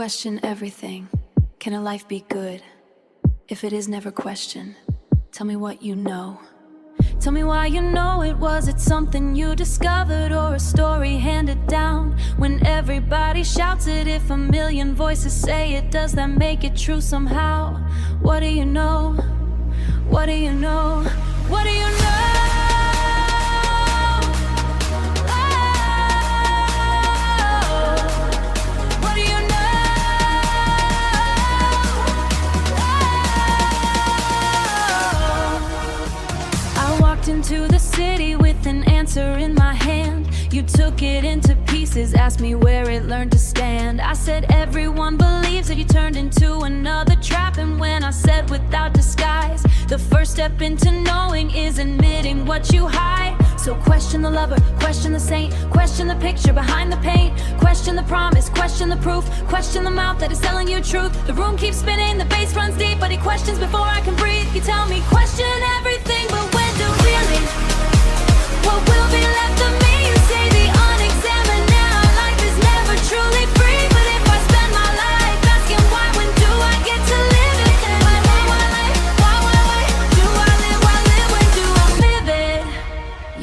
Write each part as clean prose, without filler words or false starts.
question everything. Can a life be good if it is never questioned? Tell me what you know. Tell me why you know it. Was it something you discovered or a story handed down? When everybody shouts it, if a million voices say it, does that make it true somehow? What do you know? What do you know? What do you know? Into the city with an answer in my hand. You took it into pieces, asked me where it learned to stand. I said everyone believes that you turned into another trap. And when I said without disguise, the first step into knowing is admitting what you hide. So question the lover, question the saint, question the picture behind the paint, question the promise, question the proof, question the mouth that is telling you truth. The room keeps spinning, the bass runs deep, but he questions before I can breathe. You tell me question everything, but when do really? What will be left of me? You say the unexamined now. Life is never truly free, but if I spend my life asking why, when do I get to live it? Why do I live, when do I live it?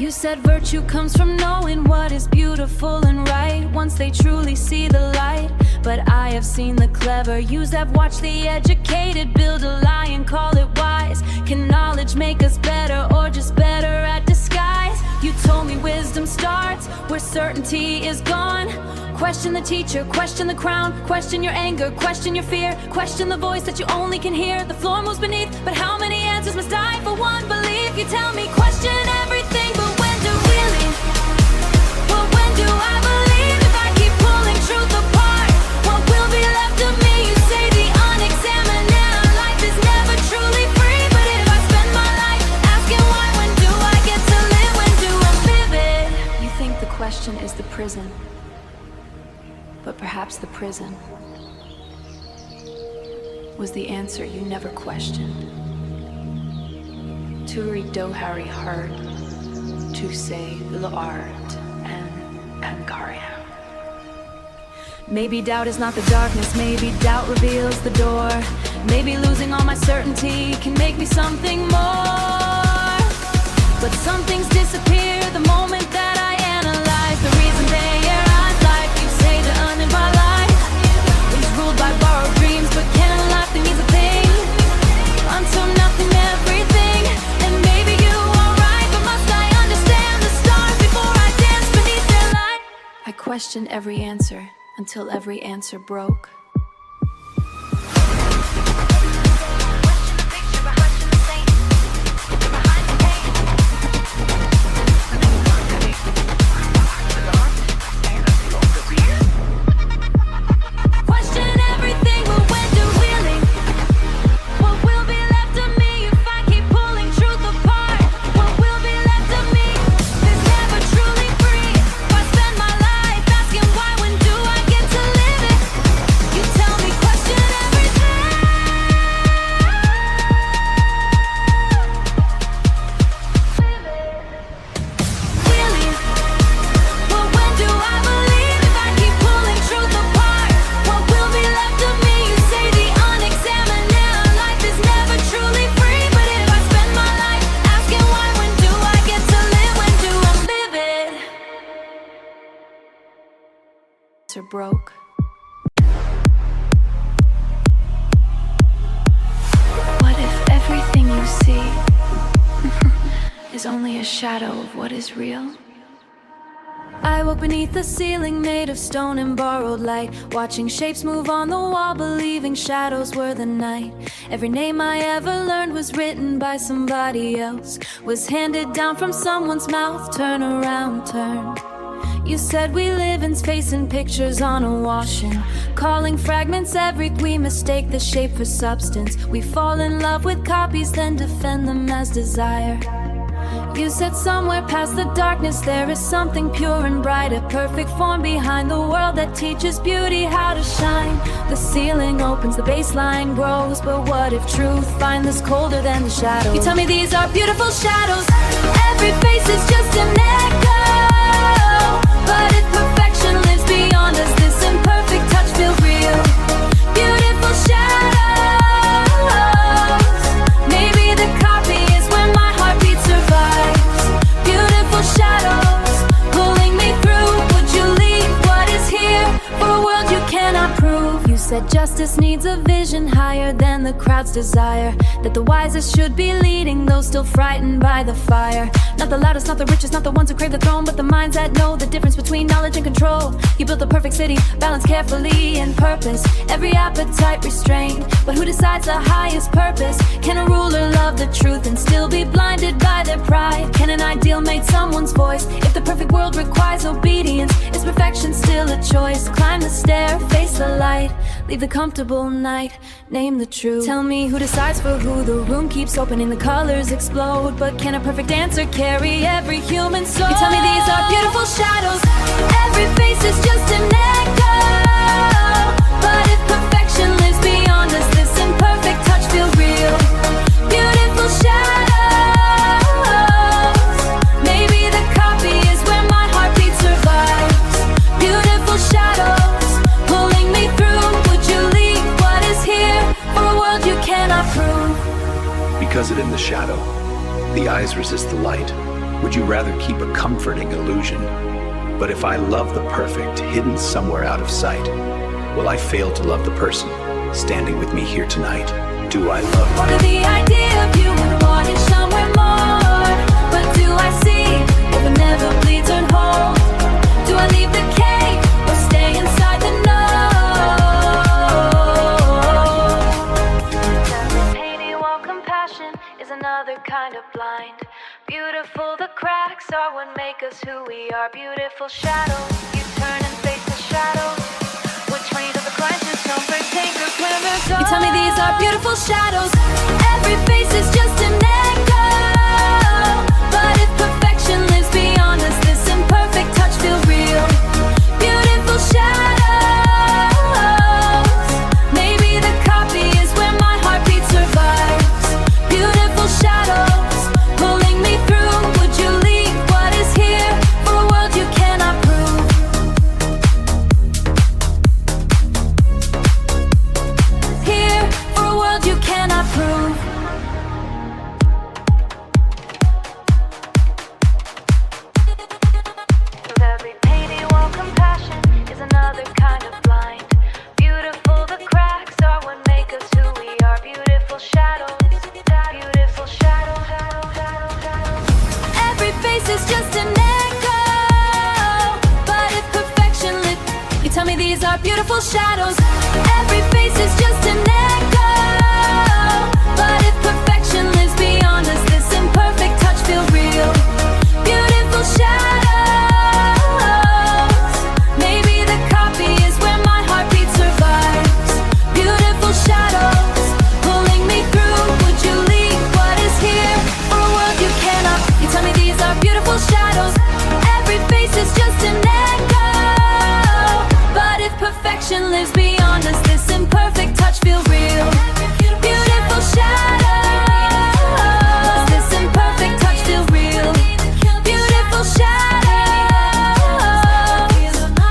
You said virtue comes from knowing what is beautiful and right once they truly see the light. But I have seen the clever use that, watch the educated build a lie and call it wise. Can knowledge make us better or just better at disguise? You told me wisdom starts where certainty is gone. Question the teacher, question the crown, question your anger, question your fear, question the voice that you only can hear. The floor moves beneath, but how many answers must I for one believe? You tell me question everything, but when do really? But when do I believe if I keep pulling truth apart? What will be left of me? You say the unexamined now. Life is never truly free, but if I spend my life asking why, when do I get to live? When do I live it? You think the question is the prison, but perhaps the prison was the answer you never questioned. Turi Dohari heard to say l'art and Angaria. Maybe doubt is not the darkness, maybe doubt reveals the door. Maybe losing all my certainty can make me something more. But some things disappear the moment that I analyze the reason they arise. Life, you say the earning by life is ruled by borrowed dreams, but can a life that means a thing until nothing, everything? And maybe you are right, but must I understand the stars before I dance beneath their light? I questioned every answer until every answer broke. Broke. What if everything you see is only a shadow of what is real? I woke beneath the ceiling made of stone and borrowed light, watching shapes move on the wall, believing shadows were the night. Every name I ever learned was written by somebody else, was handed down from someone's mouth. Turn around, turn. You said we live in space and pictures on a washing, calling fragments every we mistake the shape for substance. We fall in love with copies, then defend them as desire. You said somewhere past the darkness there is something pure and bright, a perfect form behind the world that teaches beauty how to shine. The ceiling opens, the baseline grows, but what if truth finds us colder than the shadows? You tell me these are beautiful shadows, every face is just an echo. But if perfection lives beyond us, this imperfect touch feels real. cannot prove. You said justice needs a vision higher than the crowd's desire, that the wisest should be leading those still frightened by the fire. Not the loudest, not the richest, not the ones who crave the throne, but the minds that know the difference between knowledge and control. You built the perfect city, balanced carefully in purpose, every appetite restrained. But who decides the highest purpose? Can a ruler love the truth and still be blinded by their pride? Can an ideal mate someone's voice? If the perfect world requires obedience, is perfection still a choice? Climb the stair, face the light, leave the comfortable night, name the truth. Tell me who decides for who. The room keeps opening, the colors explode, but can a perfect answer carry every human soul? You tell me these are beautiful shadows, every face is just an echo. But if perfection lives beyond us, this imperfect touch feels real. Beautiful shadows, maybe the copy is where my heartbeat survives. Beautiful shadows, pulling me through. Would you leave what is here for a world you cannot prove? Because it in the shadow, the eyes resist the light. Would you rather keep a comforting illusion? But if I love the perfect, hidden somewhere out of sight, will I fail to love the person standing with me here tonight? Do I love you? What the idea of you and wanting somewhere more? But do I see if it never bleeds or hold? Do I leave the cave or stay inside the know? Painting while compassion is another kind of blind. Beautiful, the cracks are what make us who we are. Beautiful shadows, you turn and face the shadows. Which way does the climb to comfort take or clever go? You tell me these are beautiful shadows, every face is just an echo. But if perfection lives beyond us, this imperfect touch feels real. Beautiful shadows, maybe the copy is where my heartbeat survives. Beautiful shadows, pulling me through. Would you leave what is here for a world you cannot prove? Here for a world you cannot prove. Every painting while compassion is another kind of blind. Beautiful, the cracks are what make us who we are. Beautiful shadows, beautiful shadows. Every face is just an echo. But if perfection lit, you tell me these are beautiful shadows. Every face is just an echo. But if perfection lives beyond us, this imperfect touch feels real. Beautiful shadows, maybe the copy is where my heartbeat survives. Beautiful shadows, pulling me through. Would you leave what is here for a world you cannot? You tell me these are beautiful shadows, every face is just an echo. But if perfection lives beyond us, this imperfect touch feels real. Beautiful shadows, this imperfect touch feels real. Beautiful shadows,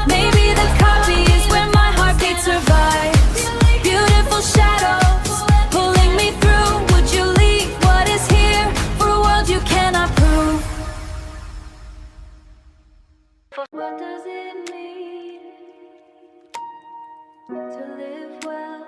maybe the copy is where my heartbeat survives. Beautiful shadows, pulling me through. Would you leave what is here for a world you cannot prove? What does it mean to live well?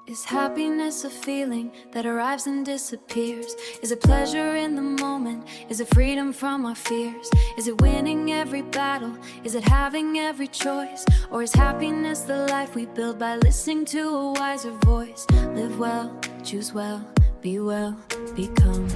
Is happiness a feeling that arrives and disappears? Is it pleasure in the moment? Is it freedom from our fears? Is it winning every battle? Is it having every choice? Or is happiness the life we build by listening to a wiser voice? Live well, choose well, be well, become.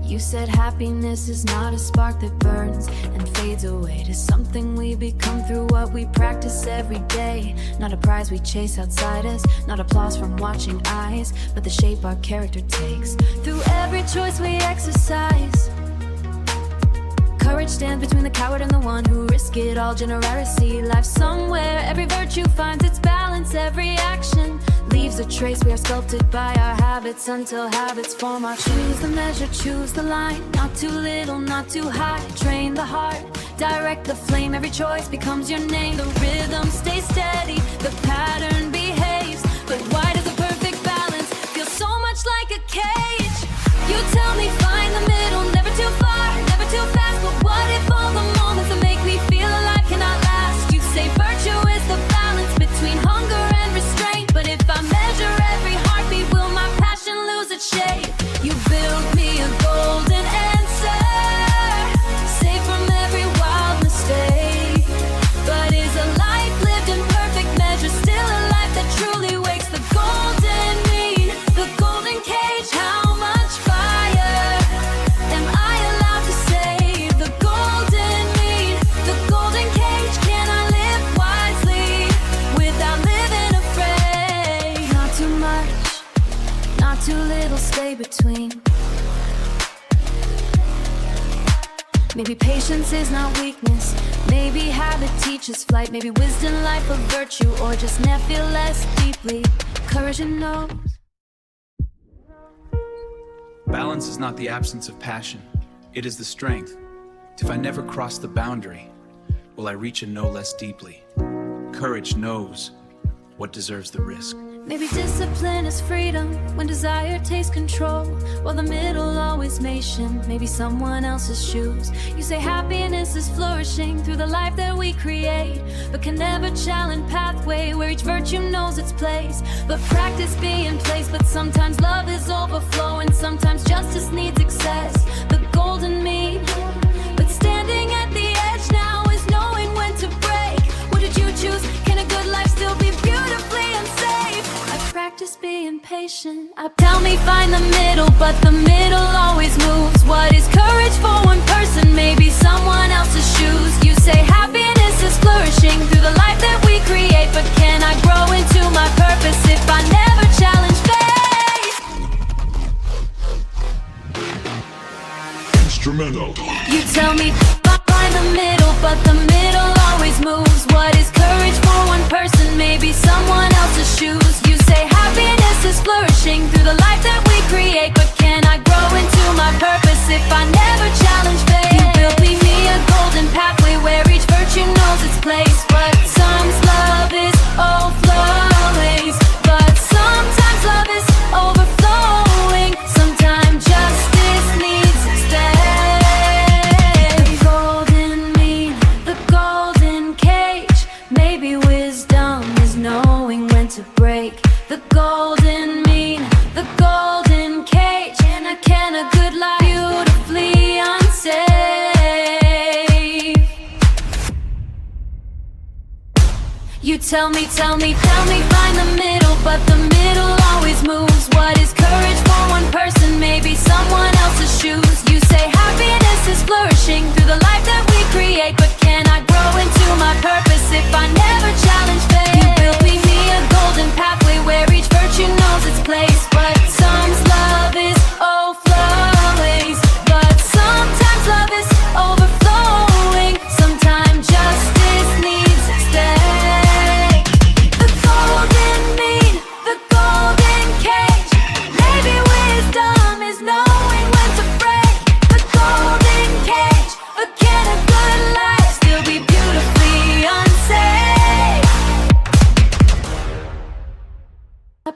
You said happiness is not a spark that burns and fades away to something we become through what we practice every day. Not a prize we chase outside us, not applause from watching eyes, but the shape our character takes through every choice we exercise. Courage stands between the coward and the one who risk it all. Generosity, life somewhere. Every virtue finds its balance. Every action leaves a trace. We are sculpted by our habits until habits form our choose the measure, choose the line. Not too little, not too high. Train the heart, direct the flame. Every choice becomes your name. The rhythm stays steady, the pattern behaves. But why does a perfect balance feel so much like a cage? You tell me find the middle, never too far, never too fast. Maybe patience is not weakness. Maybe habit teaches flight. Maybe wisdom, life, a virtue, or just never feel less deeply. Courage and knows. Balance is not the absence of passion, it is the strength. If I never cross the boundary, will I reach and know less deeply? Courage knows what deserves the risk. Maybe discipline is freedom when desire takes control, while the middle always nation. Maybe someone else's shoes. You say happiness is flourishing through the life that we create, but can never challenge pathway where each virtue knows its place. But practice be in place, but sometimes love is overflowing, sometimes justice needs excess. The golden mean, but standing at the edge now is knowing when to break. What did you choose? Can a good life still be beautifully unsafe? I practice being patient. Tell me find the middle, but the middle always moves. What is courage for one person? Maybe someone else's shoes. You say happiness is flourishing through the life that we create, but can I grow into my purpose if I never challenge fate? Instrumental. You tell me find the middle, but the middle always moves. What is courage for one person? Maybe someone else's shoes. You say happiness is flourishing through the life that we create, but can I grow into my purpose if I never challenge fate? You built me a golden pathway where each virtue knows its place, but sometimes love is overflowing, but sometimes love is overflowing. Sometimes justice needs stay. The golden mean, the golden cage. Maybe wisdom is knowing when to break. The golden mean, the golden cage. Can a good life beautifully unsafe? You tell me, find the middle, but the middle always moves. What is courage for one person? Maybe someone else's shoes. You say happiness is flourishing through the life that we create, but can I grow into my purpose if I never challenge fate? You built me a golden pathway where each virtue knows its place, but sometimes love is overflowing, but sometimes love is overflowing. Sometimes justice needs stay. The golden mean, the golden cage. Maybe wisdom is knowing when to break. The golden cage, but can a good life still be beautifully unsafe?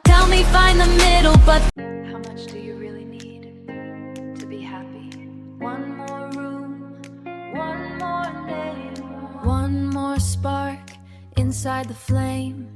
Tell me find the middle, but how much do you really need to be happy? One more room, one more name, one more spark inside the flame.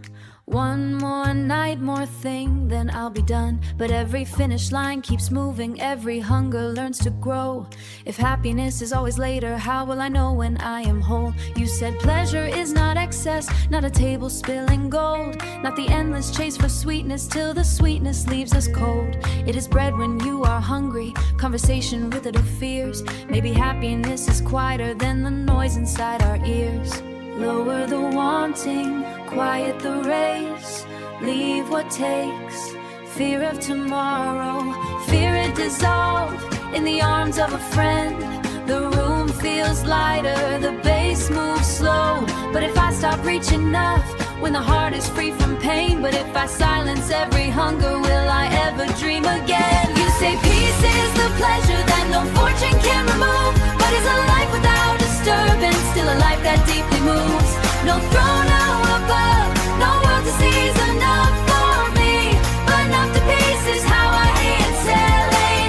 One more night, more thing, then I'll be done. But every finish line keeps moving, every hunger learns to grow. If happiness is always later, how will I know when I am whole? You said pleasure is not excess, not a table spilling gold, not the endless chase for sweetness till the sweetness leaves us cold. It is bread when you are hungry, conversation with it of fears. Maybe happiness is quieter than the noise inside our ears. Lower the wanting, quiet the race, leave what takes. Fear of tomorrow, fear it dissolve in the arms of a friend. The room feels lighter, the bass moves slow. But if I stop reaching enough, when the heart is free from pain, but if I silence every hunger, will I ever dream again? You say peace is the pleasure that no fortune can remove, but is a life without disturbance still a life that deeply moves? No throne now above, no world to seize enough for me, but enough to peace is how I answer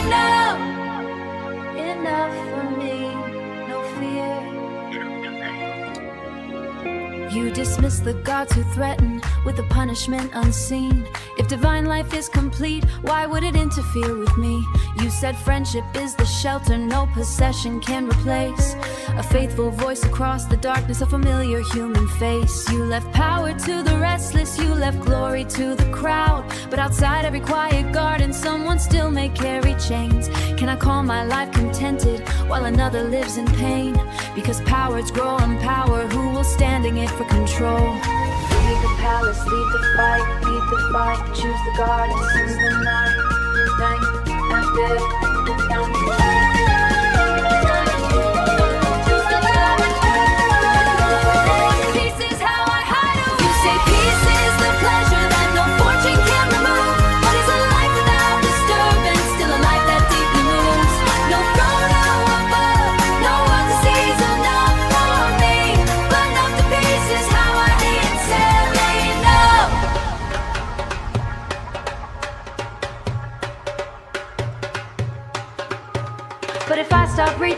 enough. Enough for me, no fear. You dismiss the gods who threaten with a punishment unseen. If divine life is complete, why would it interfere with me? You said friendship is the shelter no possession can replace. A faithful voice across the darkness, a familiar human face. You left power to the restless, you left glory to the crowd. But outside every quiet garden, someone still may carry chains. Can I call my life contented while another lives in pain? Because powers grow on power, who will standing it for control? Leave the palace, leave the fight, choose the garden, seize the night after.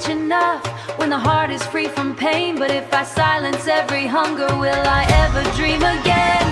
reach enough when the heart is free from pain. But if I silence every hunger, will I ever dream again?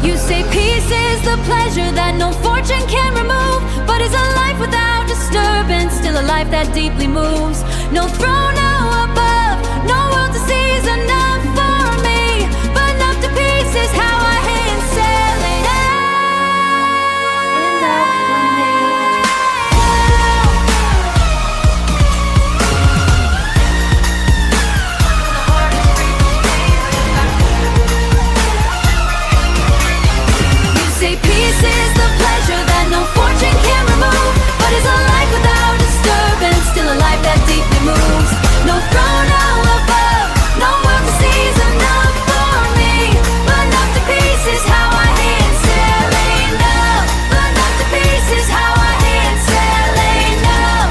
You say peace is the pleasure that no fortune can remove, but is a life without disturbance still a life that deeply moves? No throne now above, no world to see is enough for me, but enough to peace is how I hang sailing. Enough for me. You say peace is the pleasure that no fortune can remove, but is a life without disturbance still a life that deeply moves? No throne now above, no world to see is enough for me, but enough to peace is how I hand sailing up. But enough to peace is how I hand sailing up.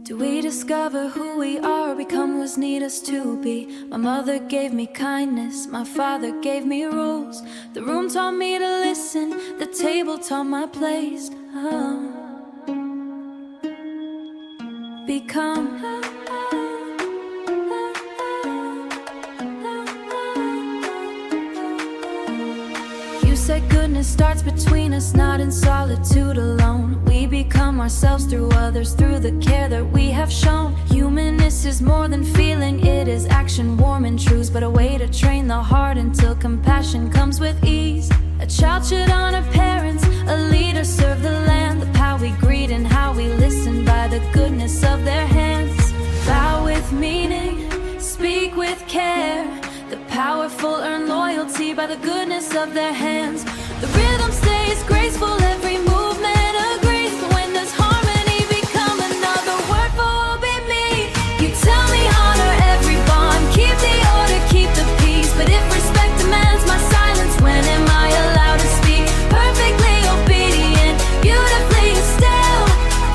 Do we discover who we are, become who's need us to be? My mother gave me kindness, my father gave me rules. The room taught me to listen, the table taught my place. Become. You said goodness starts between us, not in solitude alone. We become ourselves through others, through the care that we have shown. Humanness is more than feeling, it is action, warm and truths, but a way to train the heart until compassion comes with ease. A child should honor parents, a leader serve the land. The power we greet and how we listen by the goodness of their hands. Vow with meaning, speak with care. The powerful earn loyalty by the goodness of their hands. The rhythm stays graceful, every movement agrees. But when does harmony become another word for obey me? You tell me honor every bond, keep the order, keep the peace. But if respect demands my silence, when am I allowed to speak? Perfectly obedient, beautifully still,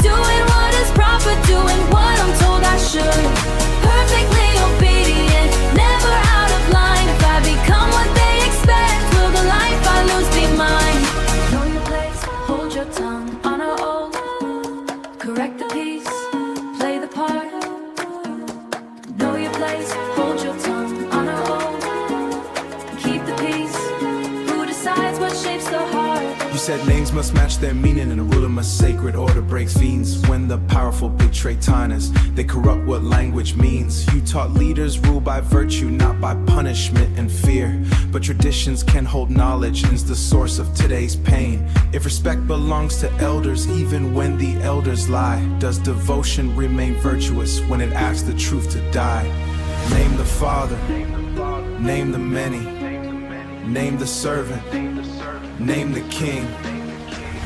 doing what is proper, doing what I'm told I should. Perfectly obedient, never out of line. If I become what they expect, will the life I lose be mine? Know your place, hold your tongue, honor old, correct the piece, play the part. Know your place, hold your tongue, honor old, keep the peace. Who decides what shapes the heart? You said names must match their meaning, and a ruler must sacred order breaks fiends. When the powerful betray tyrants, they corrupt what language means. You taught leaders rule by virtue, not by punishment and fear. But traditions can hold knowledge and is the source of today's pain. If respect belongs to elders, even when the elders lie, does devotion remain virtuous when it asks the truth to die? Name the Father, name the many, name the servant, name the king.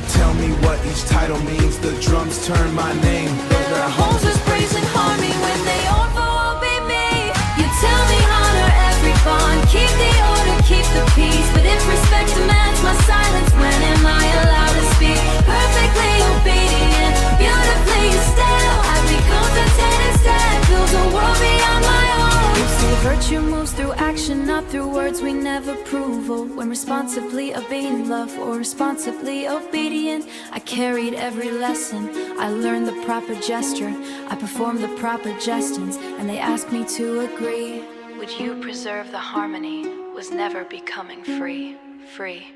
Tell me what each title means, the drums turn my name. Fill our homes with praise and harmony when they all obey me. You tell me honor every bond, keep the order, keep the peace. But if respect demands my silence, when am I allowed to speak? Perfectly obedient, beautifully still, I become content instead, build a world beyond my own. You say virtue moves through action, not through words we never prove. Or when responsibly obeying love or responsibly obedient, I carried every lesson, I learned the proper gesture, I performed the proper gestures, and they asked me to agree. Would you preserve the harmony, was never becoming free, free.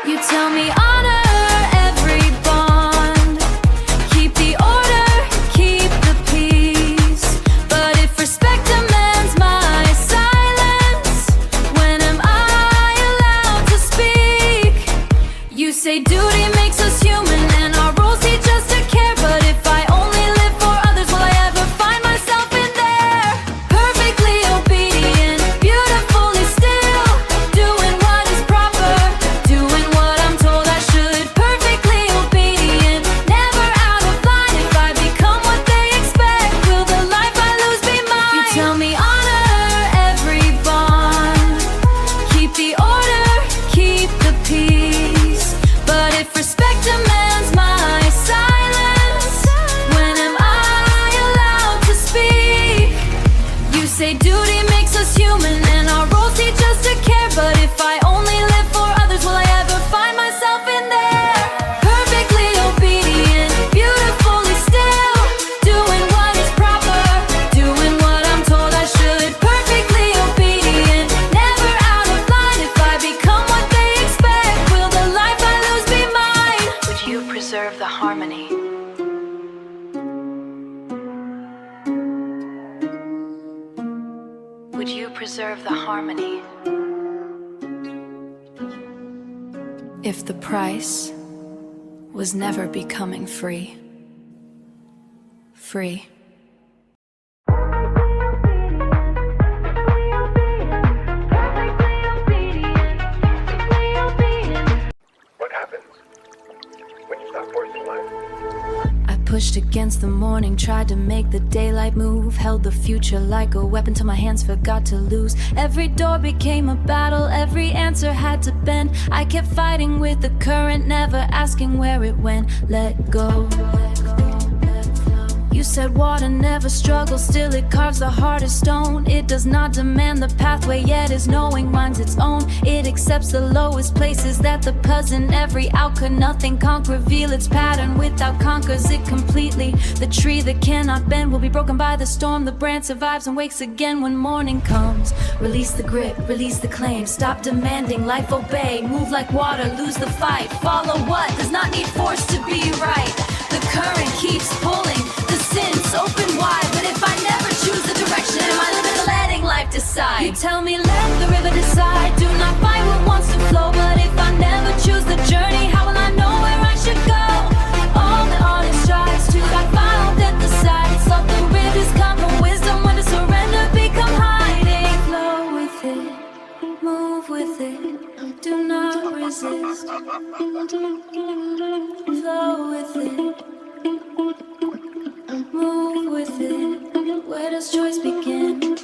You tell me honor every bond, keep the order, keep the peace. But if respect demands my silence, when am I allowed to speak? say duty makes us human, and our roles teach us to care. But if I only live for others, will I ever find myself in there? Perfectly obedient, beautifully still, doing what is proper, doing what I'm told I should. Perfectly obedient, never out of line. If I become what they expect, will the life I lose be mine? Would you preserve the harmony? Would you preserve the harmony? If the price was never becoming free. Free. What happens when you stop forcing life? I pushed against the morning, tried to make the daylight move, held the future like a weapon till my hands forgot to lose. Every door became a battle, every answer had to bend. I kept fighting with the current, never asking where it went. Let go. You said water never struggles, still it carves the hardest stone. It does not demand the pathway, yet is knowing mine's its own. It accepts the lowest places, that the pause in every outcome. Nothing can't reveal its pattern without conquers it completely. The tree that cannot bend will be broken by the storm. The branch survives and wakes again when morning comes. Release the grip, release the claim. Stop demanding, life obey. Move like water, lose the fight. Follow what does not need force to be right. The current keeps pulling, the sins open wide. But if I never choose the direction, am I living or letting life decide? You tell me let the river decide, do not fight what wants to flow. But if I never choose the journey, how will I know where I should go? All the honest strives to God found at the sides. Let the rivers come from wisdom, when to surrender become hiding. Flow with it, move with it, do not resist. Flow with it, move with it. Where does choice begin?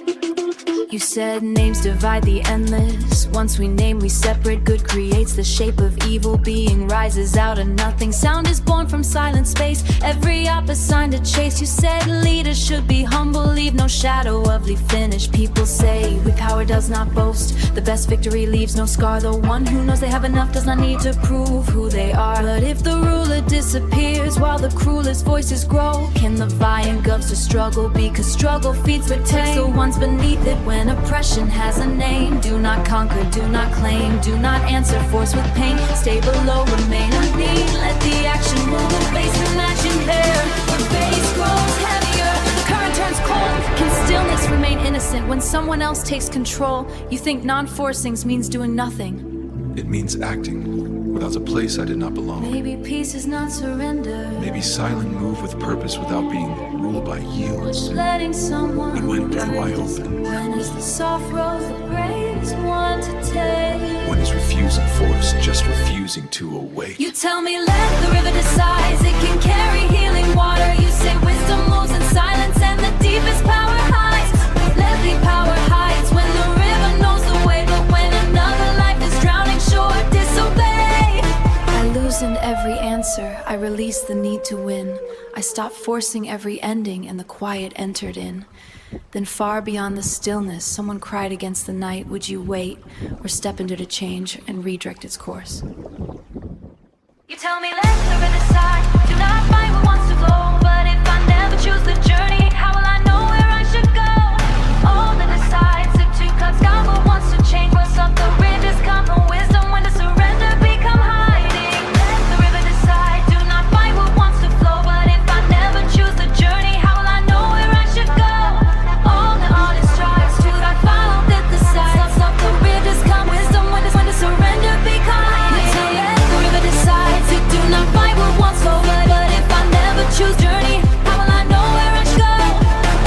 You said names divide the endless. Once we name, we separate. Good creates the shape of evil. Being rises out of nothing. Sound is born from silent space. Every op assigned to chase. You said leaders should be humble, leave no shadow of the finish. People say with power does not boast. The best victory leaves no scar. The one who knows they have enough does not need to prove who they are. But if the ruler disappears while the cruelest voices grow, can the vine gloves to struggle? Because struggle feeds protect the ones beneath it. When oppression has a name, do not conquer, do not claim, do not answer force with pain. Stay below, remain uneed. Let the action move the base to match in pair. The base grows heavier, the current turns cold. Can stillness remain innocent when someone else takes control? You think non-forcings means doing nothing. It means acting without a place I did not belong. Maybe peace is not surrender. Maybe silent move with purpose without being ruled by yields. Letting someone. And when do I open? When is the soft road the bravest one to take? When is refusing force just refusing to awake? You tell me let the river decide, it can carry healing water. You say wisdom moves in silence and the deepest power hides. Let the power hides when the river knows the way. But when another life is drowning, sure, disobey. I loosen every answer, I release the need to win. I stopped forcing every ending and the quiet entered in. Then far beyond the stillness, someone cried against the night. Would you wait or step into the change and redirect its course? You tell me let the river decide, do not fight what wants to flow. But if I never choose the journey, how will I know where I should go? All that decides if two cuts got what wants to change. What's up the ridges come from wisdom, when to surrender become hiding. Let the river decide, do not fight what wants to flow. But if I never choose the journey, how will I know where I should go? All the honest strives to God followed at the sides. Stop the ridges come wisdom, when to surrender become hiding. Let the river decide, to do not fight what wants to flow. But if I never choose journey, how will I know where I should go?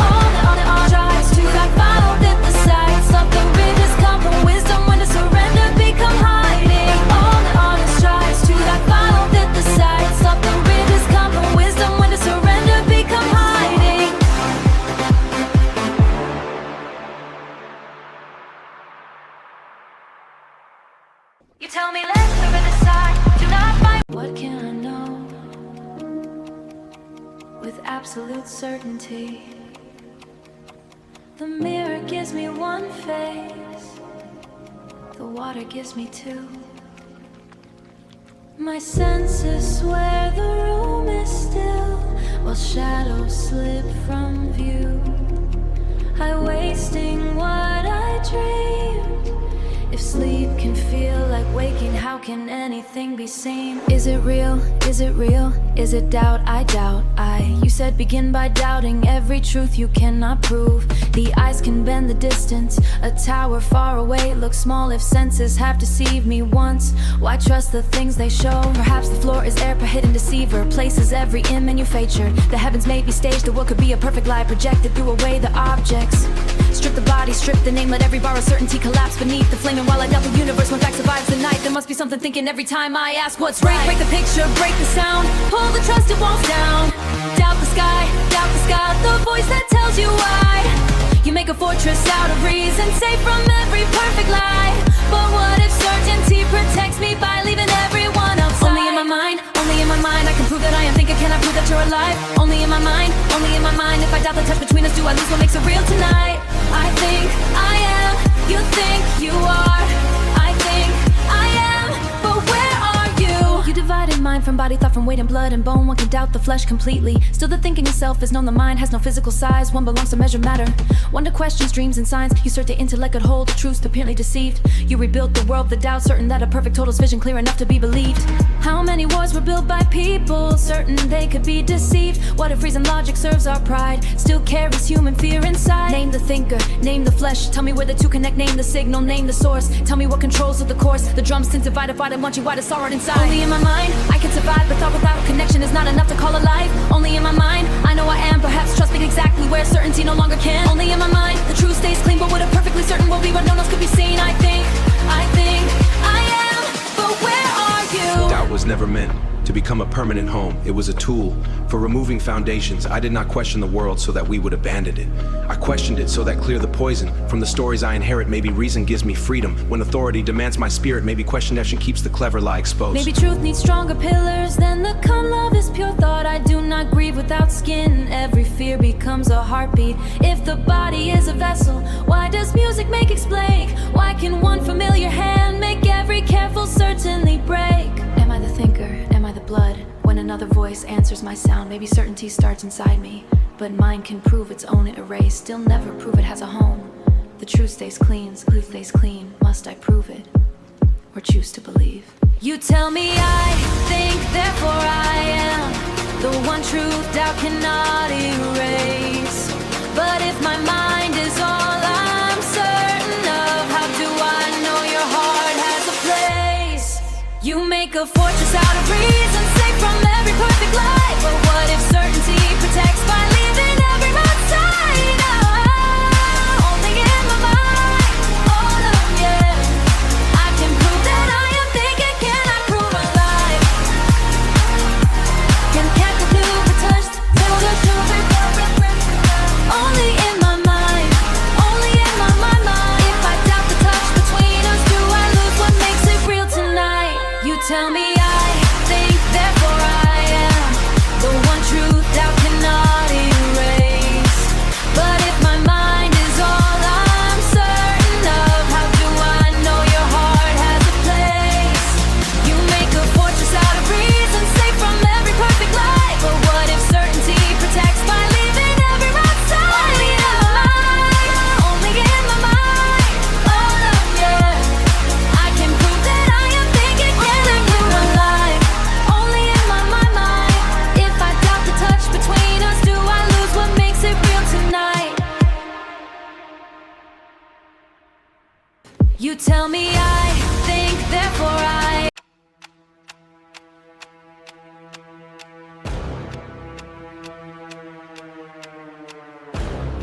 All the honest strives to God followed at the sides. Stop the ridges come from wisdom, when to surrender become hiding. All the honest strives to God followed at the sides. Stop the ridges come from wisdom, when to surrender become hiding. You tell me let the river decide, do not fight. What can I know with absolute certainty? The mirror gives me one face, the water gives me two. My senses swear the room is still, while shadows slip from view. I'm wasting what I dreamed. If sleep can feel like waking, how can anything be seen? Is it real? Is it real? Is it doubt? I doubt. You said begin by doubting every truth you cannot prove. The eyes can bend the distance. A tower far away looks small if senses have deceived me once. Why trust the things they show? Perhaps the floor is air, a hidden deceiver. Places every in manufactured. The heavens may be staged, the world could be a perfect lie projected through away the objects. Strip the body, strip the name, let every bar of certainty collapse beneath the flame. And while I doubt the universe, when fact survives the night, there must be something thinking every time I ask what's right. Break the picture, break the sound, pull the trusted walls down. Doubt the sky, the voice that tells you why. You make a fortress out of reason, safe from every perfect lie. But what if certainty protects me by leaving everyone outside? Only in my mind, I can prove that I am thinking. Can I prove that you're alive? Only in my mind, if I doubt the touch between us, do I lose what makes it real tonight? I think I am, you think you are. I think I am, but where are you? You divided mind from body, thought from weight and blood and bone. One can doubt the flesh completely. Still the thinking itself is known. The mind has no physical size. One belongs to measure matter. One to questions, dreams and signs. You search the intellect could hold truths apparently deceived. You rebuilt the world, the doubt, certain that a perfect total's vision clear enough to be believed. How many wars were built by people, certain they could be deceived? What if reason logic serves our pride, still carries human fear inside? Name the thinker, name the flesh. Tell me where the two connect, name the signal, name the source. Tell me what controls of the course. The drums since divided, I want you, why the sorrow inside? Only in my mind, I can survive, but thought without a connection is not enough to call alive. Only in my mind, I know I am, perhaps trusting exactly where certainty no longer can. Only in my mind, the truth stays clean, but what if perfectly certain will be where no one else could be seen? I think I am, but where are you? Doubt was never meant to become a permanent home. It was a tool for removing foundations. I did not question the world so that we would abandon it. I questioned it so that clear the poison from the stories I inherit. Maybe reason gives me freedom. When authority demands my spirit, maybe question keeps the clever lie exposed. Maybe truth needs stronger pillars than the calm. Love is pure thought. I do not grieve without skin. Every fear becomes a heartbeat. If the body is a vessel, why does music make explain? Why can one familiar hand make every careful certainly break? Am I the thinker? Am I the blood? When another voice answers my sound, maybe certainty starts inside me. But mine can prove its own erase, still never prove it has a home. The truth stays clean, truth stays clean. Must I prove it, or choose to believe? You tell me I think, therefore I am. The one truth doubt cannot erase. But if my mind is all I'm certain of, how do I know your heart has a place? You make a fortress out of reason, safe from every perfect lie. But what if certainty protects by leaving every outside? Only in my mind, all of yeah. I can prove that I am thinking, can I prove alive? Can't the blue be touched, feel the truth. Only in my mind, only in my mind. If I doubt the touch between us, do I lose what makes it real tonight? You tell me I think, therefore I am. The one truth doubt cannot erase. But if my mind is all I'm certain of, how do I know your heart has a place? You make a fortress out of reason, safe from every perfect lie. But what if certainty protects by leaving every outside? Only in my mind, all of yeah. I can prove that I am thinking, can I prove alive? Only in my mind. If I doubt the touch between us, do I lose what makes it real tonight? You tell me I think, therefore I.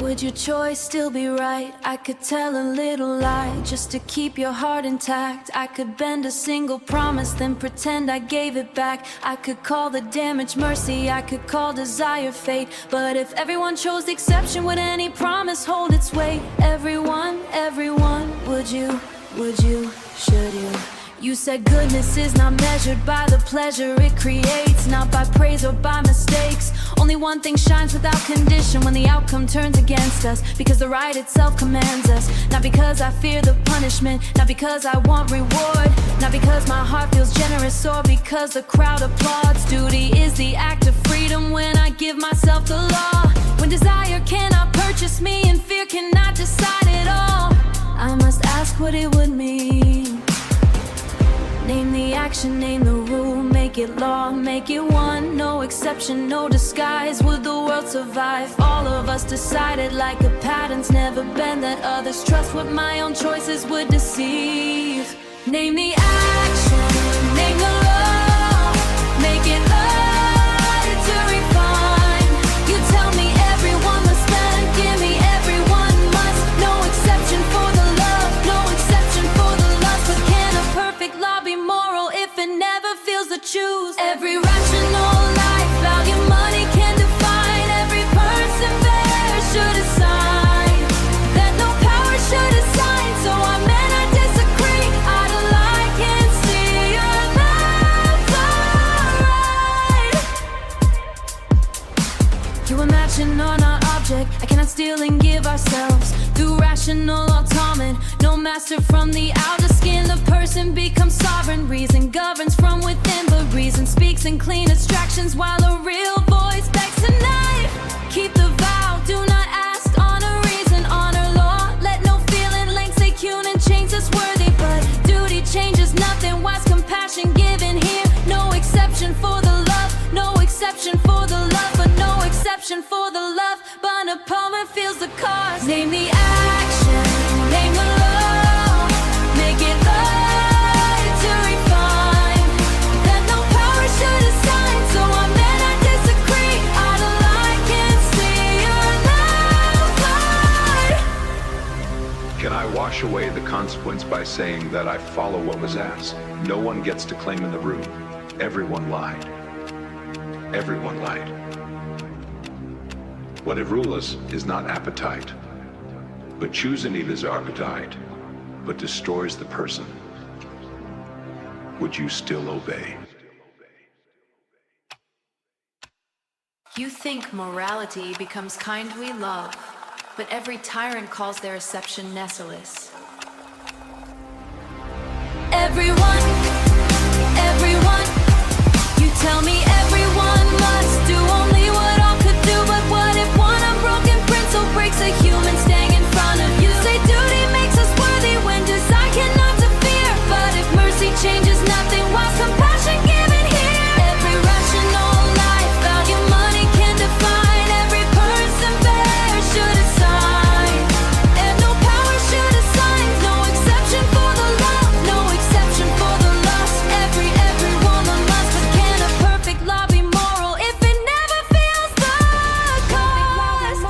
Would your choice still be right? I could tell a little lie just to keep your heart intact. I could bend a single promise, then pretend I gave it back. I could call the damage mercy, I could call desire fate. But if everyone chose the exception, would any promise hold its weight? Everyone, would you, should you? You said goodness is not measured by the pleasure it creates, not by praise or by mistakes. Only one thing shines without condition when the outcome turns against us, because the right itself commands us. Not because I fear the punishment, not because I want reward, not because my heart feels generous or because the crowd applauds. Duty is the act of freedom when I give myself the law. When desire cannot purchase me and fear cannot decide it all, I must ask what it would mean. Name the action, name the rule, make it law, make it one. No exception, no disguise, would the world survive? All of us decided like a pattern's never been, that others trust what my own choices would deceive. Name the action, name the law, make it harder to refine. You tell me everyone must bend, give me everyone must. No exception for the love, no exception for the lust. But can a perfect law be moral if it never feels to choose? Every rational life value money can define. Every person there should assign that no power should assign. So I men I disagree, I don't like and see your love right. You imagine on our object, I cannot steal and give ourselves through rational autonomy. No master from the outer skin, the person becomes sovereign. Reason governs from within, but reason speaks in clean abstractions while a real voice begs tonight. Keep the vow, do not ask, honor reason, honor law. Let no feeling links say hewn and chains us worthy, but duty changes nothing. Why's compassion given here? No exception for the love, no exception for the love, but no exception for the love. But a poem feels the cost. Name the action, name the law, make it hard to refine. That no power should assign. So I men I disagree, I don't like and see your love heart. Can I wash away the consequence by saying that I follow what was asked? No one gets to claim in the room. Everyone lied. Everyone lied. What it rules us is not appetite, but choose and eat is appetite, but destroys the person. Would you still obey? You think morality becomes kind we love, but every tyrant calls their exception merciless. Everyone, everyone, you tell me everyone must do only what all could do. But what if one unbroken principle breaks a human staying in front of you? Say duty makes us worthy when desire cannot fear. But if mercy changes nothing, why's compassion given here? Every rational life value money can define. Every person there should assign, and no power should assign. No exception for the love, no exception for the lust. Every woman must. But can a perfect law be moral if it never feels the cost?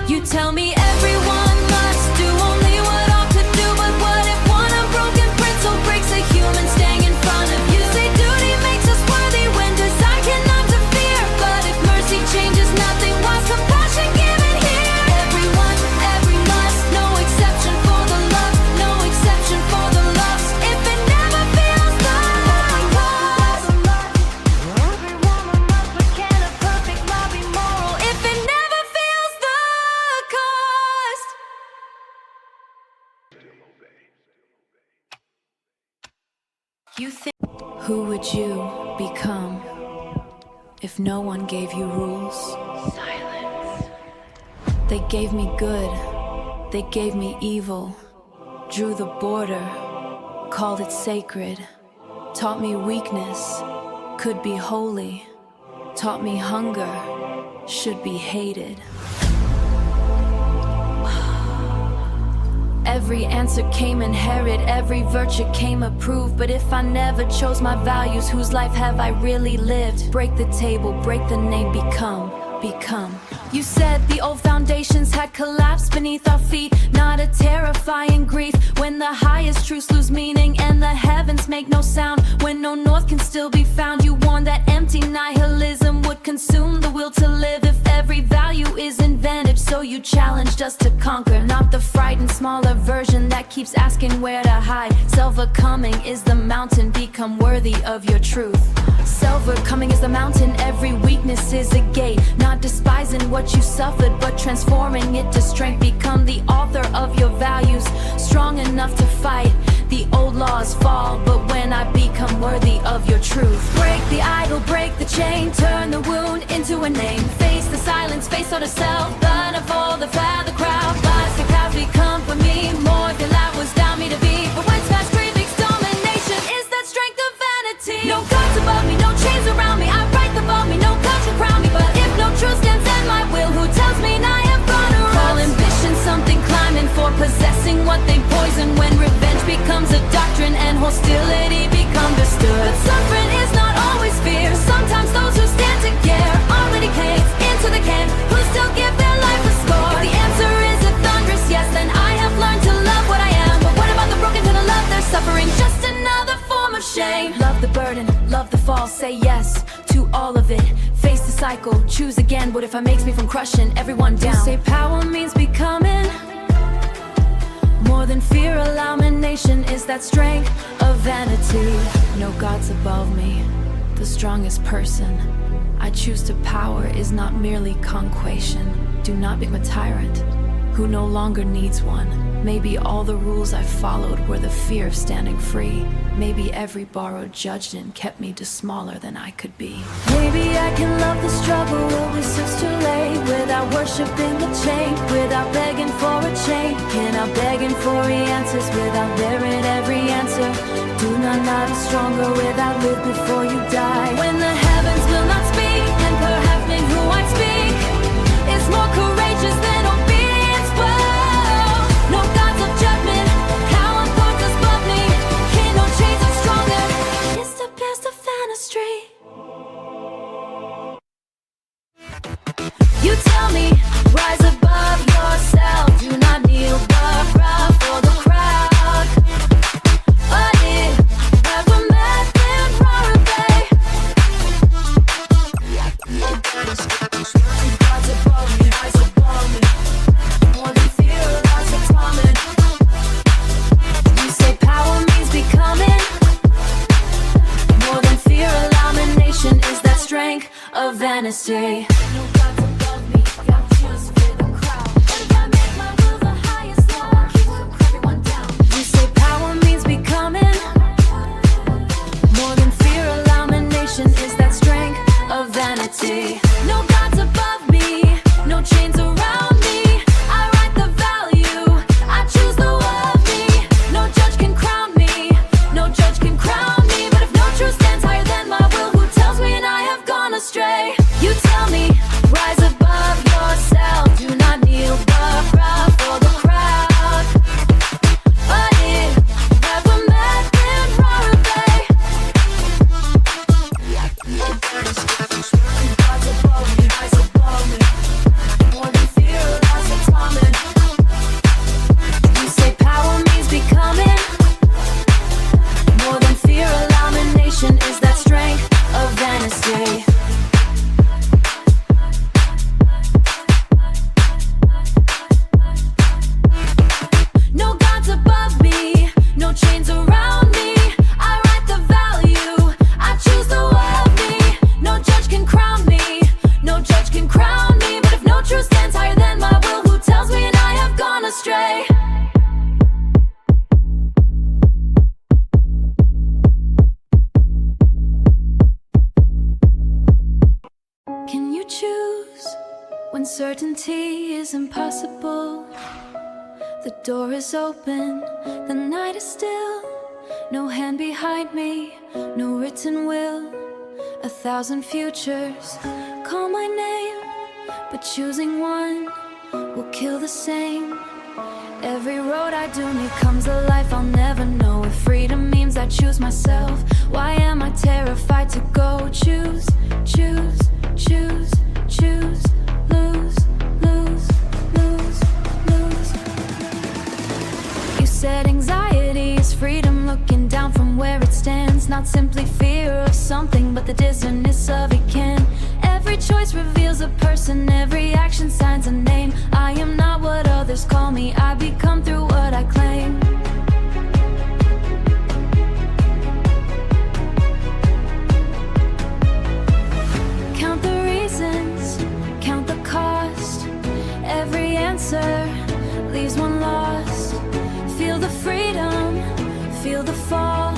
You tell me everyone must do only what all could do. But what if one unbroken principle breaks a human staying in front of you? Say duty makes us worthy when desire cannot fear. But if mercy changes nothing, why's compassion given here? Everyone, every must, no exception for the love, no exception for the lust. If it never feels the cost. Every woman must, but can a perfect law be moral if it never feels the cost? You think, who would you become if no one gave you rules? Silence. They gave me good, they gave me evil, drew the border, called it sacred, taught me weakness could be holy, taught me hunger should be hated. Every answer came inherited, every virtue came approved. But if I never chose my values, whose life have I really lived? Break the table, break the name, become. You said the old foundations had collapsed beneath our feet. Not a terrifying grief when the highest truths lose meaning and the heavens make no sound. When no north can still be found, you warned that empty nihilism would consume the will to live if every value is invented. So you challenged us to conquer, not the frightened smaller version that keeps asking where to hide. Self-overcoming is the mountain, become worthy of your truth. Self-overcoming is the mountain, every weakness is a gate. Not despising what you suffered, but transforming it to strength. Become the author of your values, strong enough to fight. The old laws fall, but when I become worthy of your truth. Break the idol, break the chain, turn the wound into a name. Face the silence, face all the self, burn of all the fire, the crowd. Lies the crowd become for me, more than life was down me to be. But when smash cravings domination, is that strength of vanity? No gods above me, no chains around me, I write the above me, no God can crown me. But if no truth stands in my will, who tells me I have gone around? Call ambition something climbing for possessing what they poison. When revenge becomes a doctrine and hostility become understood. But suffering is not always fear, sometimes those who stand to care already came into the camp, who still give their life a score. If the answer is a thunderous yes, then I have learned to love what I am. But what about the broken to the love their suffering? Just another form of shame. Love the burden, love the fall, say yes to all of it. Face the cycle, choose again. What if it makes me from crushing everyone down? You say power means becoming more than fear, illumination is that strength of vanity. No gods above me, the strongest person. I choose to power is not merely conquation. Do not become a tyrant who no longer needs one. Maybe all the rules I followed were the fear of standing free. Maybe every borrowed judgment kept me to smaller than I could be. Maybe I can love the struggle, will be since too late. Without worshiping the chain, without begging for a change. Without begging for answers, without bearing every answer. Do not be stronger without live before you die. When the heavens will not speak, and perhaps me who I speak is more courageous than obedience. Whoa, no gods of judgment, power points above me. Can't no chains are stronger. It's the best of fantasy. You tell me, rise above yourself. Do not kneel, but bow for the crowd. But it never met them, roar obey. Rise above me, rise above me. More than fear, rise atomic. You say power means becoming more than fear, illumination is that strength of vanity. No gods above me, got just for the crowd. If I make my will the highest law, keep everyone down. You say power means becoming more than fear, illumination is that strength of vanity. No gods above me, no chains around me. I write the value, I choose the of me. No judge can crown me, no judge can crown me. But if no truth stands higher than my will, who tells me and I have gone astray? You tell me, rise above yourself. Do not kneel, but bow for the crowd. But it never met them, roar obey. Gods above me, rise above me. More than fear, rise atomic. You say power means becoming more than fear, illumination is that strength of vanity. No gods above me, no chains around me. I write the value, I choose the of me. No judge can crown me, no judge can crown me. But if no truth stands higher than my will, who tells me and I have gone astray? Can you choose when certainty is impossible? The door is open, the night is still. No hand behind me, no written will. 1,000 futures call my name, but choosing one will kill the same. Every road I do need comes a life I'll never know. If freedom means I choose myself, why am I terrified to go? Choose, choose, choose, choose, lose. said anxiety is freedom, looking down from where it stands. Not simply fear of something, but the dizziness of it can. Every choice reveals a person, every action signs a name. I am not what others call me, I become through what I claim. Count the reasons, count the cost. Every answer leaves one lost. Feel the freedom, feel the fall.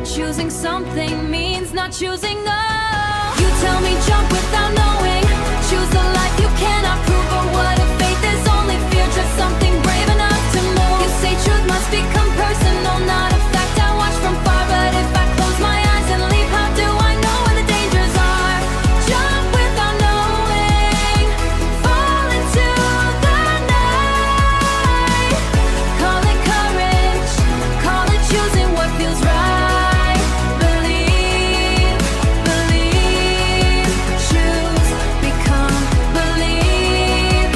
Choosing something means not choosing all. You tell me jump without knowing. Choose the life you cannot prove. Or what if faith is only fear, just something brave enough to move? You say truth must become personal, not a fact I watch from far. But if I close my eyes and leave, how do I know where the dangers are? Jump without knowing, fall into the night. Call it courage, call it choosing what feels right. Believe, believe, choose, become, believe,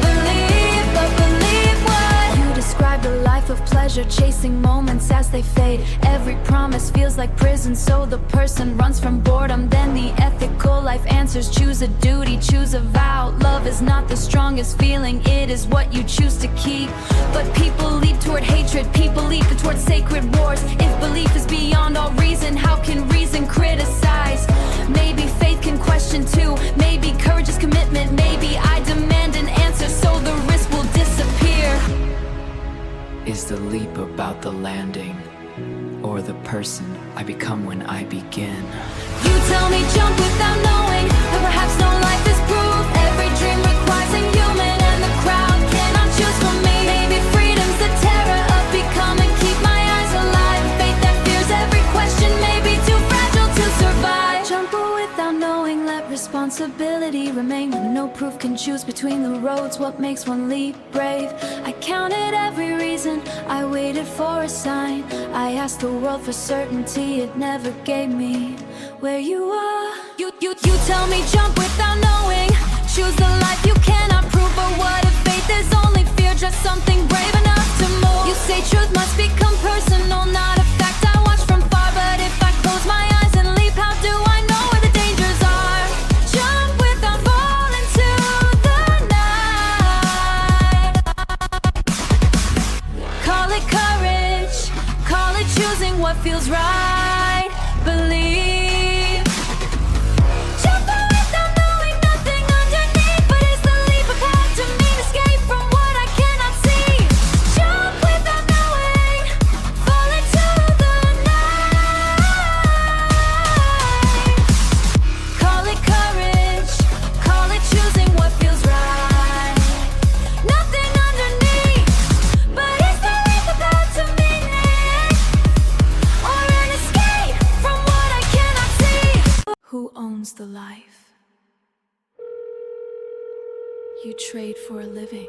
believe, but believe what? You described a life of pleasure, chasing moments as they fade. Every promise feels like prison, so the person runs from boredom. Then the ethical life answers, choose a duty, choose a vow. Love is not the strongest feeling, it is what you choose to keep. But people leap toward hatred, people leap toward sacred wars. If belief is beyond all reason, how can reason criticize? Maybe faith can question too, maybe courage is commitment. Maybe I demand an answer so the risk will disappear. Is the leap about the landing, or the person I become when I begin? You tell me jump without knowing, or perhaps no life is proof. Every dream requires a human, and the crowd cannot choose for me. Maybe freedom's the terror of becoming, keep my eyes alive. Faith that fears every question, may be too fragile to survive. Jump without knowing, let responsibility remain. When no proof can choose between the roads, what makes one leap brave? I counted every reason, I waited for a sign. I asked the world for certainty, it never gave me where you are. You tell me jump without knowing. Choose the life you cannot prove. But what if faith is only fear, just something brave enough to move? You say truth must become personal, not a fact I watch from far. But if I close my eyes and leave, how do I know where the dangers are? Jump without falling to the night. Call it courage, call it choosing what feels right. Believe. Jump without knowing, nothing underneath. But is the leap a path to mean escape from what I cannot see? Jump without knowing, fall into the night. Call it courage, call it choosing what feels right. Nothing underneath, but is the leap a path to meaning, or an escape from what I cannot see? Who owns the life you trade for a living?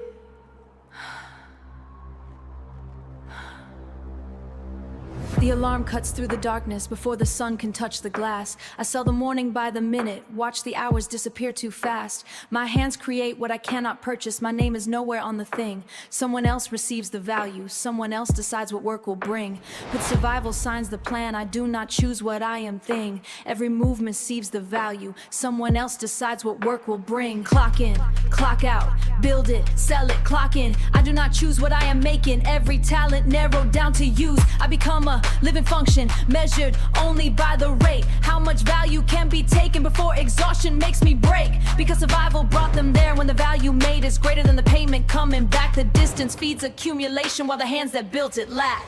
The alarm cuts through the darkness before the sun can touch the glass. I sell the morning by the minute, watch the hours disappear too fast. My hands create what I cannot purchase, my name is nowhere on the thing. Someone else receives the value, someone else decides what work will bring. But survival signs the plan, I do not choose what I am thing. Every movement sees the value, someone else decides what work will bring. Clock in, clock out, build it, sell it, clock in. I do not choose what I am making, every talent narrowed down to use. I become a living function, measured only by the rate. How much value can be taken before exhaustion makes me break? Because survival brought them there when the value made is greater than the payment coming back. The distance feeds accumulation while the hands that built it lack.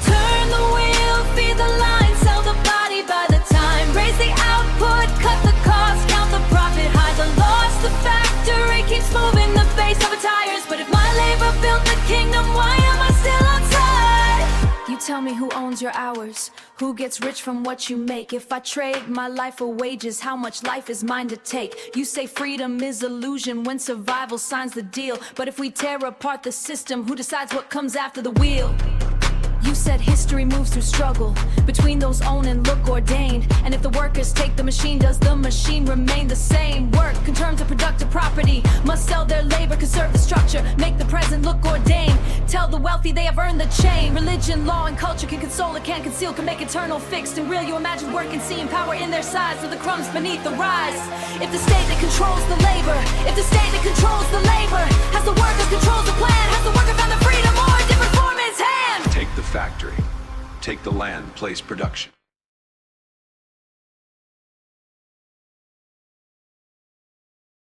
Turn the wheel, feed the line, sell the body by the time. Raise the output, cut the cost, count the profit, hide the loss. The factory keeps moving, the face of tires. But if my labor built the kingdom, why am I still outside? You tell me who owns your hours, who gets rich from what you make. If I trade my life for wages, how much life is mine to take? You say freedom is illusion when survival signs the deal. But if we tear apart the system, who decides what comes after the wheel? You said history moves through struggle between those owned and look ordained. And if the workers take the machine, does the machine remain the same? Work in terms of productive property must sell their labor, conserve the structure, make the present look ordained. Tell the wealthy they have earned the chain. Religion, law, and culture can console or can conceal, can make eternal fixed and real. You imagine work and seeing power in their size, or the crumbs beneath the rise. If the state that controls the labor, if the state that controls the labor, has the worker controls the plan, has the worker found the freedom or a different form in his hand? Take the factory. Take the land, place production.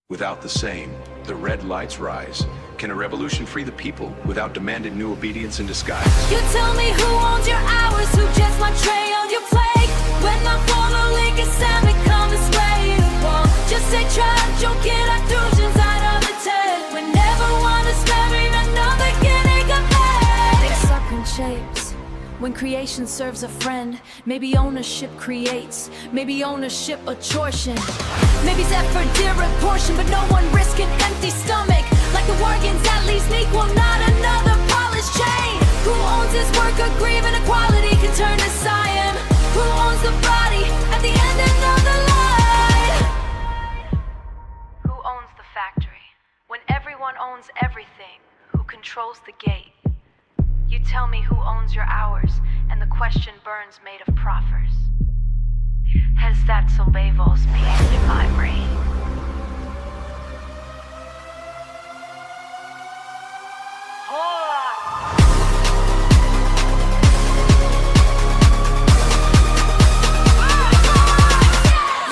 Without the same, the red lights rise. Can a revolution free the people without demanding new obedience in disguise? You tell me who owns your hours, who just my tray on your plate. When I follow link and Sam become a sway the wall. Just say try, yo quiero intrusions out of the tent. Whenever one is married, another getting a bed. They suck in shapes. When creation serves a friend, maybe ownership creates, maybe ownership a torsion. Maybe it's effort, dear portion, but no one risk an empty stomach. Like the organs that leaves equal, not another polished chain. Who owns his work, or grieve inequality can turn to Siam? Who owns the body at the end of the line? Who owns the factory? When everyone owns everything, who controls the gate? You tell me who owns your hours, and the question burns made of proffers. Has that survival's peace in my brain?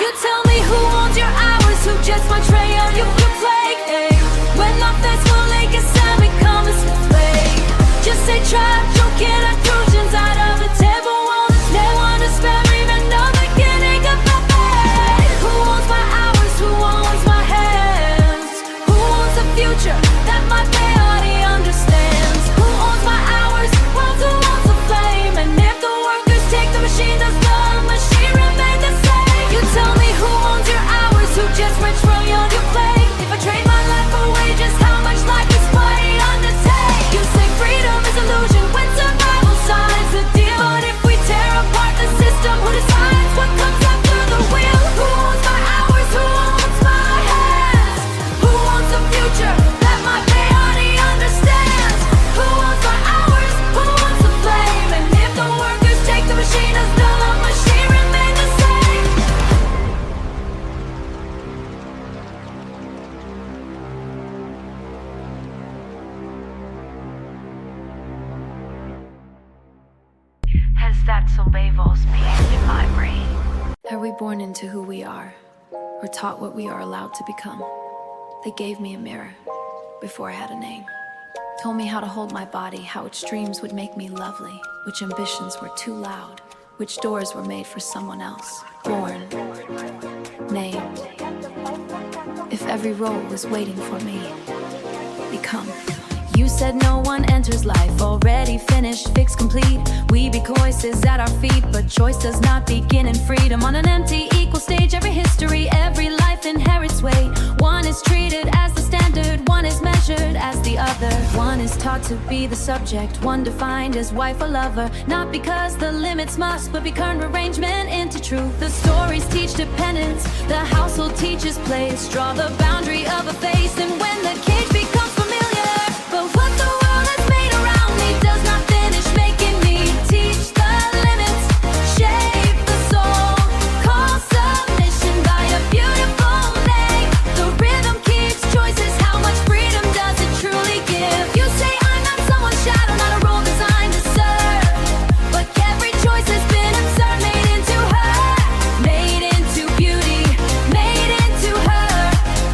You tell me who owns your hours, who just my tray on your plate. Ay. When my face will link and Sam become a slave. Just say try, yo quiero intrusions out of the table. They want to spare me, another getting a buffet. Who owns my hours, who owns my hands? Who owns the future that my body understands? Who owns my hours, who owns the flame? And if the workers take the machine, does the machine remain the same? You tell me who owns your hours, who just rich from on your plate. If I trade my life for wages, how much life is money undertake? You say freedom is illusion when survival signs the deal. But if we tear apart the system, who decides what comes after the wheel? Who owns my hours, who owns my hands? Who owns the future that my body understands? Who owns my hours, who owns the flame? And if the workers take the machine, does the machine remain the same? Has that survival's peace in my brain? Are we born into who we are, or taught what we are allowed to become? They gave me a mirror before I had a name. Told me how to hold my body, how its dreams would make me lovely, which ambitions were too loud, which doors were made for someone else. Born, named. If every role was waiting for me, become. You said no one enters life already finished, fixed, complete. We be choices at our feet, but choice does not begin in freedom. On an empty, equal stage, every history, every life inherits weight. One is treated as the standard, one is measured as the other. One is taught to be the subject, one defined as wife or lover. Not because the limits must, but become arrangement into truth. The stories teach dependence, the household teaches place. Draw the boundary of a face, and when the cage becomes familiar, but what the world has made around me does not finish making me. Teach the limits, shape the soul. Call submission by a beautiful name. The rhythm keeps choices, how much freedom does it truly give? You say I'm not someone's shadow, not a role designed to serve. But every choice has been absurd, made into her. Made into beauty, made into her.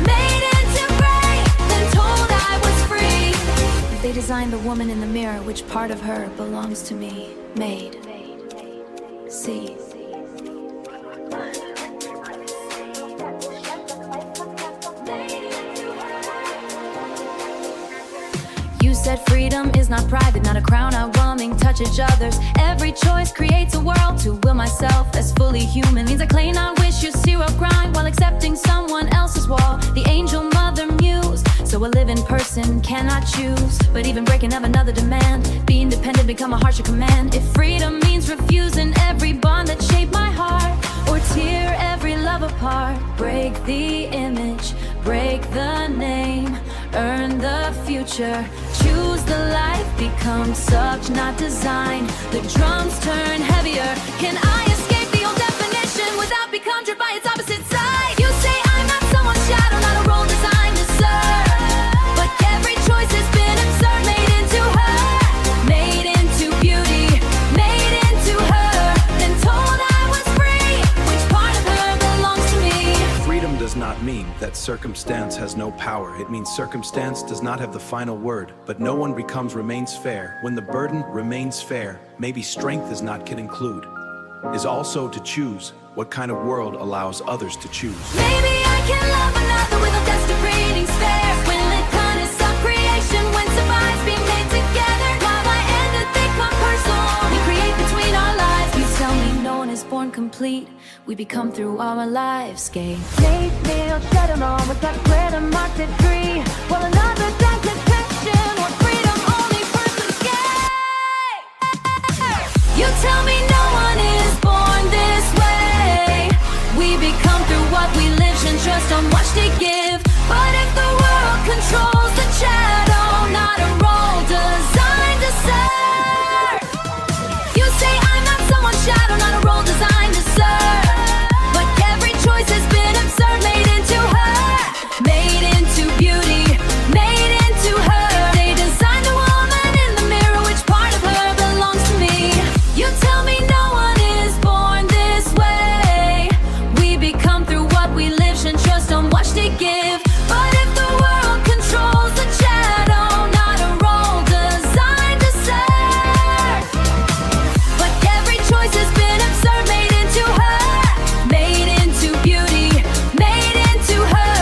Made into great, then told I was free. They designed the woman in the mirror, which part of her belongs to me. Made. See. You said freedom is not private, not a crown outwhelming, touch each other's. Every choice creates a world. To will myself as fully human means I claim not wish you zero grind while accepting someone else's wall. The angel mother muse, so a living person cannot choose. But even breaking of another demand, be independent, become a harsher command. If freedom means refusing every bond that shaped my heart, or tear every love apart, break the image, break the name, earn the future. Choose the life, become such, not design. The drums turn heavier. Can I escape the old definition without become driven by its opposite side? You say I'm not someone's shadow, not a role designed to serve. But every choice has been absurd, made into her, made into beauty, made into her. Then told I was free. Which part of her belongs to me? Freedom does not mean that circumstance has no power. It means circumstance does not have the final word. But no one remains fair. When the burden remains fair, maybe strength is not can include, is also to choose what kind of world allows others to choose. Maybe I can love another with a dust of breathing spare. When lit goddess of creation, when survives being made together. While I end it, they come personal. We create between our lives. You tell me no one is born complete. We become through our lives, gay. Late meal, settle on with that square and marked it free. While another dance attention, what freedom only persons get. You tell me no one is born this way. We become through what we live, and trust on much they give. But if the world controls the shadow, not a role designed to serve. You say I'm not someone's shadow, not a role designed to serve. But every choice has been absurd, made into her, made into beauty, made into her. They designed a woman in the mirror, which part of her belongs to me? You tell me no one is born this way. We become through what we live, and trust on what they give. But if the world controls the shadow, not a role designed to serve. But every choice has been absurd, made into her, made into beauty, made into her,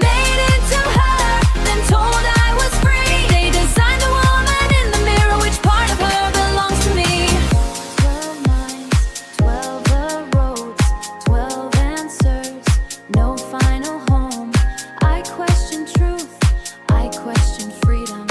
made into her. Then told I was free. They designed a woman in the mirror, which part of her belongs to me? 12 minds, 12 the roads, 12 answers, no final home. I question truth, I question freedom,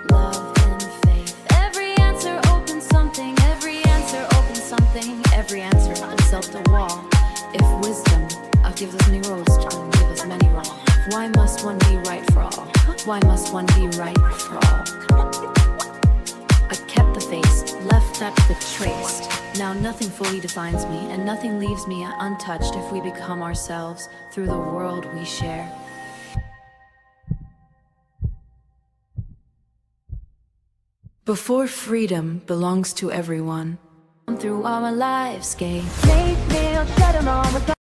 love and faith. Every answer opens something, every answer opens something. Every answer opens up the wall. If wisdom gives us many roads, give us many wrong. Why must one be right for all? Why must one be right for all? I kept the face, left that the traced. Now nothing fully defines me, and nothing leaves me untouched if we become ourselves through the world we share. Before freedom belongs to everyone. Through our lives, gay. Late meal, settle on with